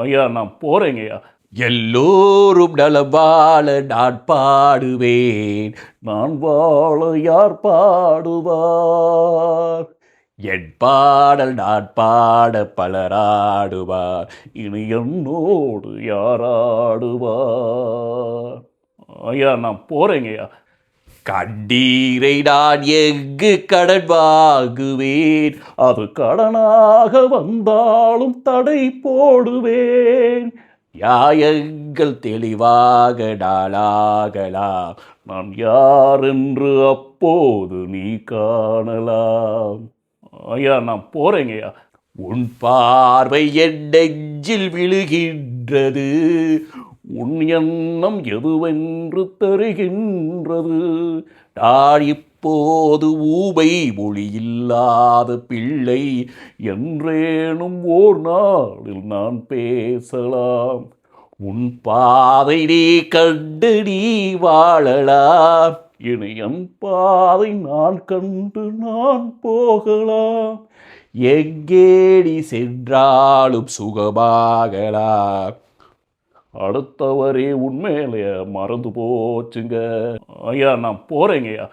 ஐயா நான் போகிறேங்கய்யா. எல்லோரும் நலம் வாழ நான் பாடுவேன். நான் வாழ யார் பாடுவார்? என் பாடல் நான் பாட பலராடுவார். இனி என்னோடு யாராடுவார்? ஐயா நான் போகிறேங்கய்யா. கண்ணீரை நான் எங்கு கடன் வாங்குவேன். அது கடனாக வந்தாலும் தடை போடுவேன். நியாயங்கள் தெளிவாக நாளாகலாம். நான் யார் என்று அப்போது நீ காணலாம். ஐயா நான் போகிறேங்கய்யா. உன் பார்வை என் நெஞ்சில் விழுகின்றது. உன் எண்ணம் எதுவென்று தெரிகின்றது. நான் இப்போது ஊமை மொழி இல்லாத பிள்ளை. என்றேனும் ஓர் நாளில் நான் பேசலாம். உன் பாதை நீ கண்டு நீ வாழலாம். இணையம் பாதை நான் கண்டு நான் போகலாம். எங்கே நீ சென்றாலும் சுகமாகலாம். அடுத்தவரே உண்மையிலே மறந்து போச்சுங்க. ஐயா நான் போகிறேங்கய்யா.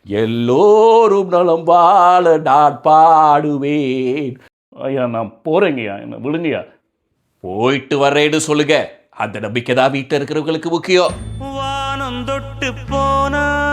எல்லோரும் நலம் வாழ நான் பாடுவேன். ஐயா நான் போகிறேங்கய்யா, என்னை விடுங்கய்யா. போயிட்டு வர்றேன்னு சொல்லுங்க. அந்த நம்பிக்கை தான் வீட்டில் இருக்கிறவங்களுக்கு முக்கியம். வானம் தொட்டு போனா